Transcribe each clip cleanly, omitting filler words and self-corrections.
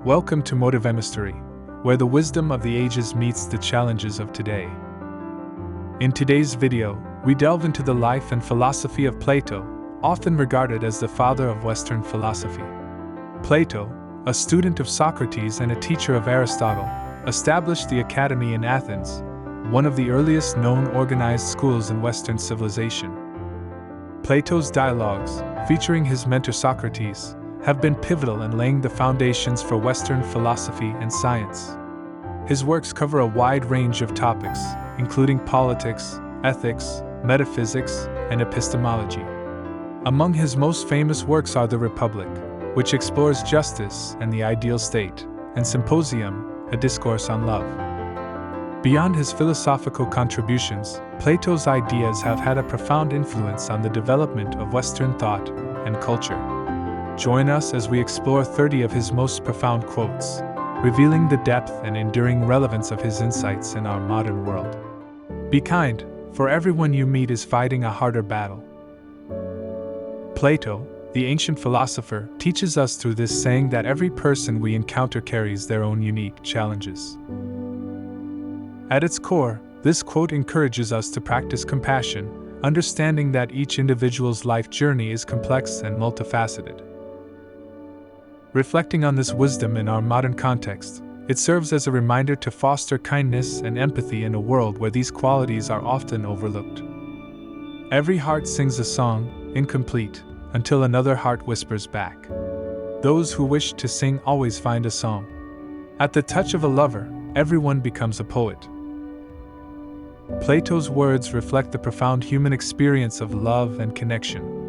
Welcome to Motivemustery, where the wisdom of the ages meets the challenges of today. In today's video, we delve into the life and philosophy of Plato, often regarded as the father of Western philosophy. Plato, a student of Socrates and a teacher of Aristotle, established the academy in Athens, one of the earliest known organized schools in Western civilization. Plato's dialogues, featuring his mentor Socrates, have been pivotal in laying the foundations for Western philosophy and science. His works cover a wide range of topics, including politics, ethics, metaphysics, and epistemology. Among his most famous works are The Republic, which explores justice and the ideal state, and Symposium, a discourse on love. Beyond his philosophical contributions, Plato's ideas have had a profound influence on the development of Western thought and culture. Join us as we explore 30 of his most profound quotes, revealing the depth and enduring relevance of his insights in our modern world. Be kind, for everyone you meet is fighting a harder battle. Plato, the ancient philosopher, teaches us through this saying that every person we encounter carries their own unique challenges. At its core, this quote encourages us to practice compassion, understanding that each individual's life journey is complex and multifaceted. Reflecting on this wisdom in our modern context, it serves as a reminder to foster kindness and empathy in a world where these qualities are often overlooked. Every heart sings a song, incomplete, until another heart whispers back. Those who wish to sing always find a song. At the touch of a lover, everyone becomes a poet. Plato's words reflect the profound human experience of love and connection.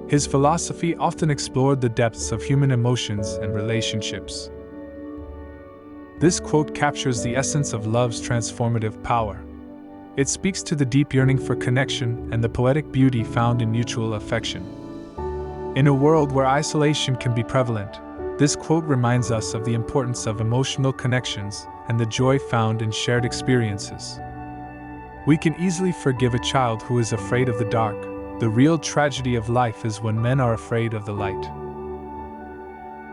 His philosophy often explored the depths of human emotions and relationships. This quote captures the essence of love's transformative power. It speaks to the deep yearning for connection and the poetic beauty found in mutual affection. In a world where isolation can be prevalent, this quote reminds us of the importance of emotional connections and the joy found in shared experiences. We can easily forgive a child who is afraid of the dark. The real tragedy of life is when men are afraid of the light.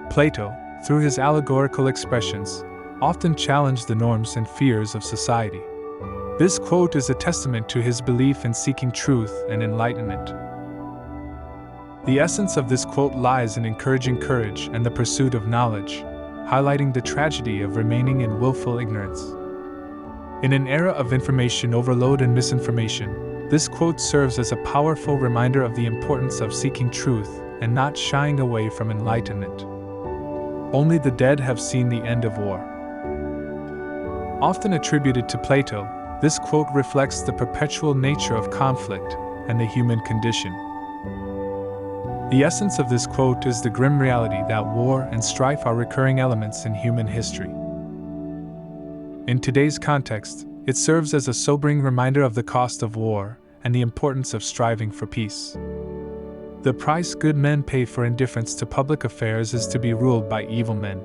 Plato, through his allegorical expressions, often challenged the norms and fears of society. This quote is a testament to his belief in seeking truth and enlightenment. The essence of this quote lies in encouraging courage and the pursuit of knowledge, highlighting the tragedy of remaining in willful ignorance. In an era of information overload and misinformation, this quote serves as a powerful reminder of the importance of seeking truth and not shying away from enlightenment. Only the dead have seen the end of war. Often attributed to Plato, this quote reflects the perpetual nature of conflict and the human condition. The essence of this quote is the grim reality that war and strife are recurring elements in human history. In today's context, it serves as a sobering reminder of the cost of war and the importance of striving for peace. The price good men pay for indifference to public affairs is to be ruled by evil men.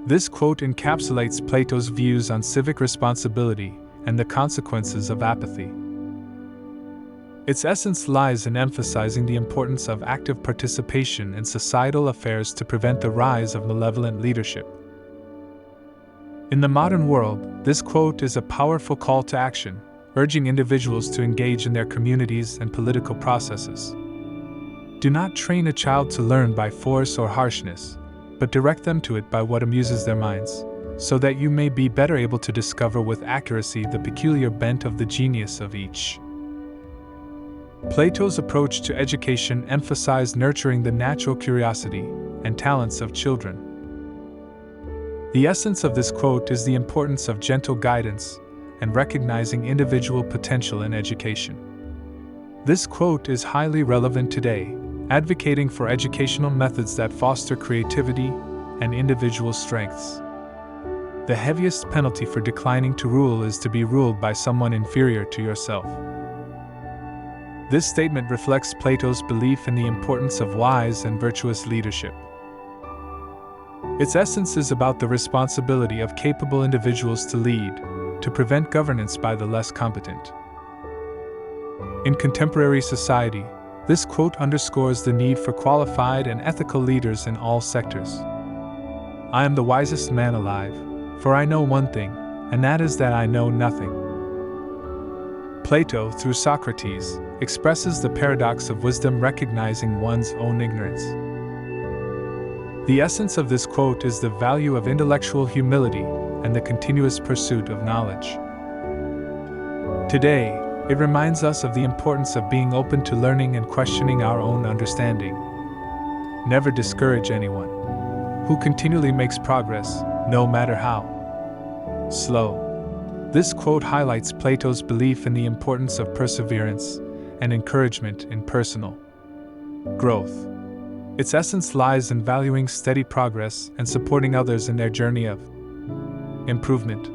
This quote encapsulates Plato's views on civic responsibility and the consequences of apathy. Its essence lies in emphasizing the importance of active participation in societal affairs to prevent the rise of malevolent leadership. In the modern world, this quote is a powerful call to action, urging individuals to engage in their communities and political processes. Do not train a child to learn by force or harshness, but direct them to it by what amuses their minds, so that you may be better able to discover with accuracy the peculiar bent of the genius of each. Plato's approach to education emphasized nurturing the natural curiosity and talents of children. The essence of this quote is the importance of gentle guidance and recognizing individual potential in education. This quote is highly relevant today, advocating for educational methods that foster creativity and individual strengths. The heaviest penalty for declining to rule is to be ruled by someone inferior to yourself. This statement reflects Plato's belief in the importance of wise and virtuous leadership. Its essence is about the responsibility of capable individuals to lead, to prevent governance by the less competent. In contemporary society, this quote underscores the need for qualified and ethical leaders in all sectors. I am the wisest man alive, for I know one thing, and that is that I know nothing. Plato, through Socrates, expresses the paradox of wisdom recognizing one's own ignorance. The essence of this quote is the value of intellectual humility and the continuous pursuit of knowledge. Today, it reminds us of the importance of being open to learning and questioning our own understanding. Never discourage anyone who continually makes progress, no matter how slow. This quote highlights Plato's belief in the importance of perseverance and encouragement in personal growth. Its essence lies in valuing steady progress and supporting others in their journey of improvement.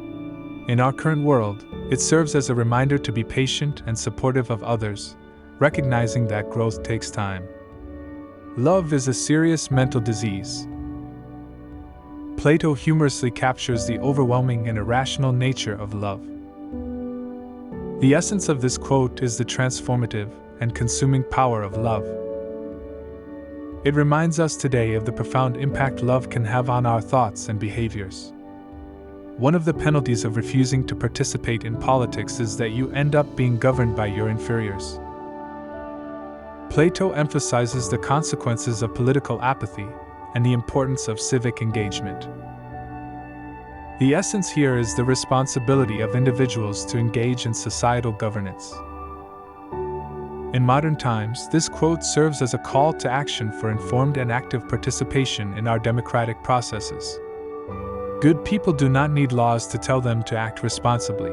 In our current world, it serves as a reminder to be patient and supportive of others, recognizing that growth takes time. Love is a serious mental disease. Plato humorously captures the overwhelming and irrational nature of love. The essence of this quote is the transformative and consuming power of love. It reminds us today of the profound impact love can have on our thoughts and behaviors. One of the penalties of refusing to participate in politics is that you end up being governed by your inferiors. Plato emphasizes the consequences of political apathy and the importance of civic engagement. The essence here is the responsibility of individuals to engage in societal governance. In modern times, this quote serves as a call to action for informed and active participation in our democratic processes. Good people do not need laws to tell them to act responsibly,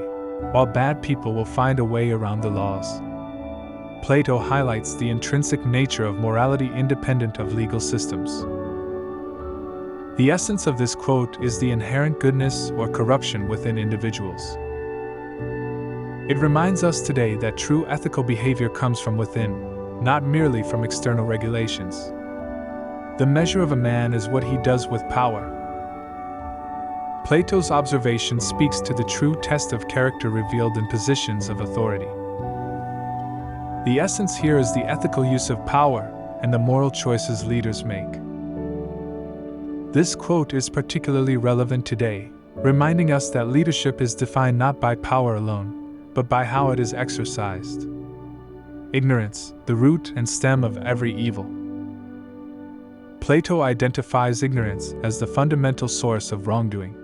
while bad people will find a way around the laws. Plato highlights the intrinsic nature of morality independent of legal systems. The essence of this quote is the inherent goodness or corruption within individuals. It reminds us today that true ethical behavior comes from within, not merely from external regulations. The measure of a man is what he does with power. Plato's observation speaks to the true test of character revealed in positions of authority. The essence here is the ethical use of power and the moral choices leaders make. This quote is particularly relevant today, reminding us that leadership is defined not by power alone, but by how it is exercised. Ignorance, the root and stem of every evil. Plato identifies ignorance as the fundamental source of wrongdoing.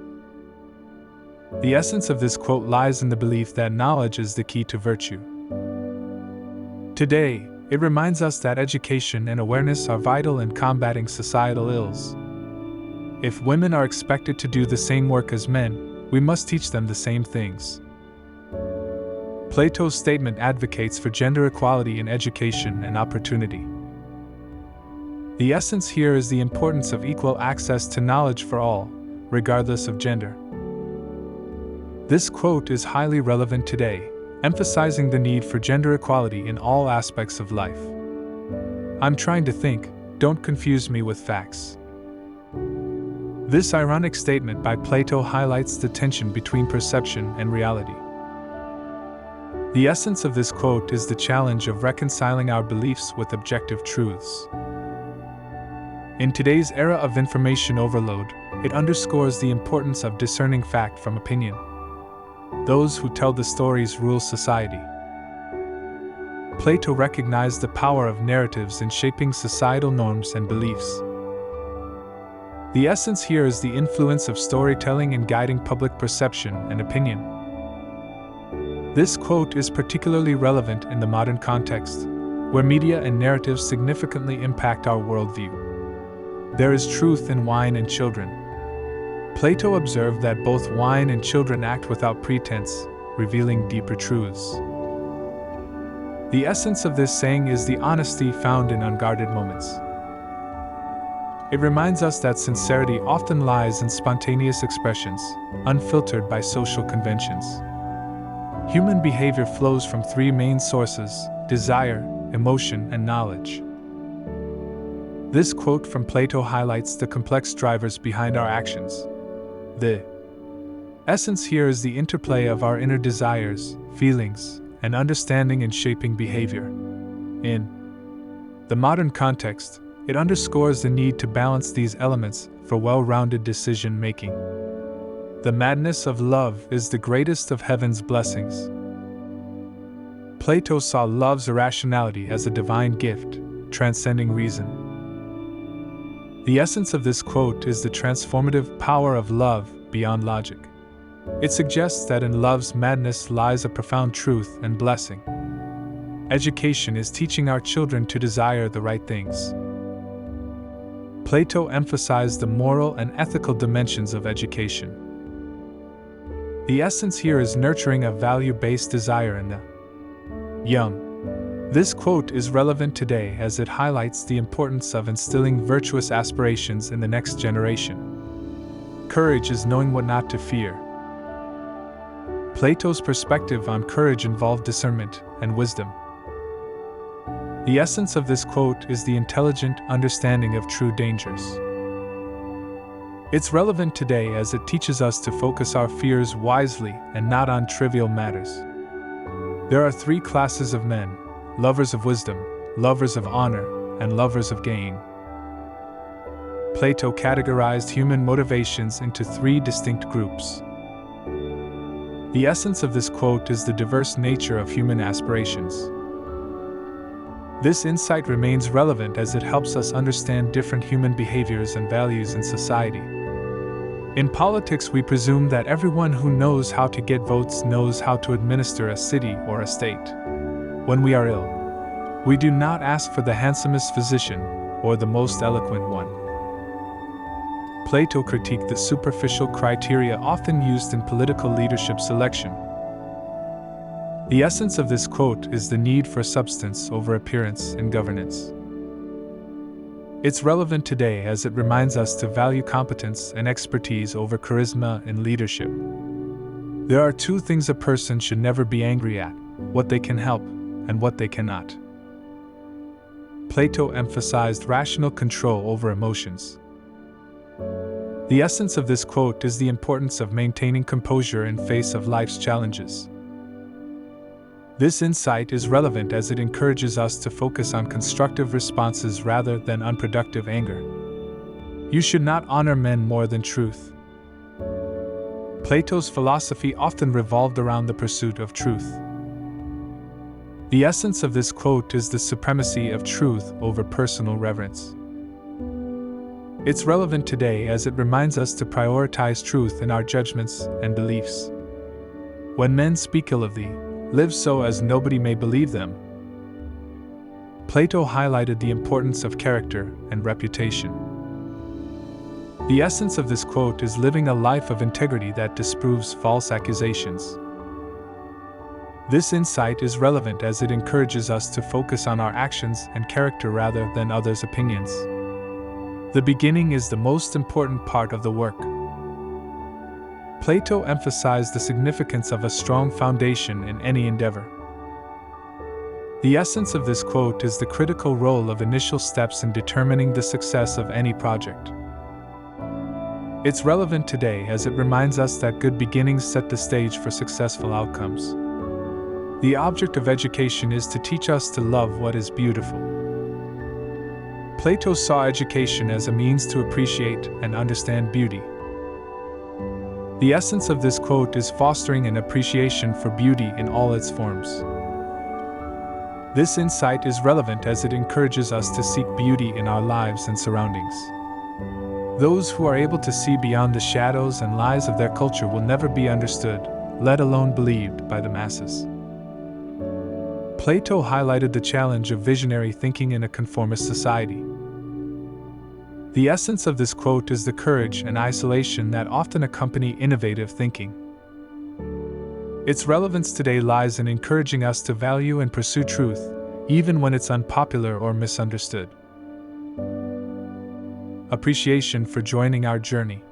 The essence of this quote lies in the belief that knowledge is the key to virtue. Today, it reminds us that education and awareness are vital in combating societal ills. If women are expected to do the same work as men, we must teach them the same things. Plato's statement advocates for gender equality in education and opportunity. The essence here is the importance of equal access to knowledge for all, regardless of gender. This quote is highly relevant today, emphasizing the need for gender equality in all aspects of life. I'm trying to think, don't confuse me with facts. This ironic statement by Plato highlights the tension between perception and reality. The essence of this quote is the challenge of reconciling our beliefs with objective truths. In today's era of information overload, it underscores the importance of discerning fact from opinion. Those who tell the stories rule society. Plato recognized the power of narratives in shaping societal norms and beliefs. The essence here is the influence of storytelling in guiding public perception and opinion. This quote is particularly relevant in the modern context, where media and narratives significantly impact our worldview. There is truth in wine and children. Plato observed that both wine and children act without pretense, revealing deeper truths. The essence of this saying is the honesty found in unguarded moments. It reminds us that sincerity often lies in spontaneous expressions, unfiltered by social conventions. Human behavior flows from three main sources: desire, emotion, and knowledge. This quote from Plato highlights the complex drivers behind our actions. The essence here is the interplay of our inner desires, feelings, and understanding in shaping behavior. In the modern context, It underscores the need to balance these elements for well-rounded decision-making. The madness of love is the greatest of heaven's blessings. Plato saw love's irrationality as a divine gift, transcending reason. The essence of this quote is the transformative power of love beyond logic. It suggests that in love's madness lies a profound truth and blessing. Education is teaching our children to desire the right things. Plato emphasized the moral and ethical dimensions of education. The essence here is nurturing a value-based desire in the young. This quote is relevant today as it highlights the importance of instilling virtuous aspirations in the next generation. Courage is knowing what not to fear. Plato's perspective on courage involved discernment and wisdom. The essence of this quote is the intelligent understanding of true dangers. It's relevant today as it teaches us to focus our fears wisely and not on trivial matters. There are three classes of men: lovers of wisdom, lovers of honor, and lovers of gain. Plato categorized human motivations into three distinct groups. The essence of this quote is the diverse nature of human aspirations. This insight remains relevant as it helps us understand different human behaviors and values in society. In politics, we presume that everyone who knows how to get votes knows how to administer a city or a state. When we are ill, we do not ask for the handsomest physician or the most eloquent one. Plato critiqued the superficial criteria often used in political leadership selection. The essence of this quote is the need for substance over appearance in governance. It's relevant today as it reminds us to value competence and expertise over charisma in leadership. There are two things a person should never be angry at: what they can help and what they cannot. Plato emphasized rational control over emotions. The essence of this quote is the importance of maintaining composure in face of life's challenges. This insight is relevant as it encourages us to focus on constructive responses rather than unproductive anger. You should not honor men more than truth. Plato's philosophy often revolved around the pursuit of truth. The essence of this quote is the supremacy of truth over personal reverence. It's relevant today as it reminds us to prioritize truth in our judgments and beliefs. When men speak ill of thee, live so as nobody may believe them. Plato highlighted the importance of character and reputation. The essence of this quote is living a life of integrity that disproves false accusations. This insight is relevant as it encourages us to focus on our actions and character rather than others' opinions. The beginning is the most important part of the work. Plato emphasized the significance of a strong foundation in any endeavor. The essence of this quote is the critical role of initial steps in determining the success of any project. It's relevant today as it reminds us that good beginnings set the stage for successful outcomes. The object of education is to teach us to love what is beautiful. Plato saw education as a means to appreciate and understand beauty. The essence of this quote is fostering an appreciation for beauty in all its forms. This insight is relevant as it encourages us to seek beauty in our lives and surroundings. Those who are able to see beyond the shadows and lies of their culture will never be understood, let alone believed, by the masses. Plato highlighted the challenge of visionary thinking in a conformist society. The essence of this quote is the courage and isolation that often accompany innovative thinking. Its relevance today lies in encouraging us to value and pursue truth, even when it's unpopular or misunderstood. Appreciation for joining our journey.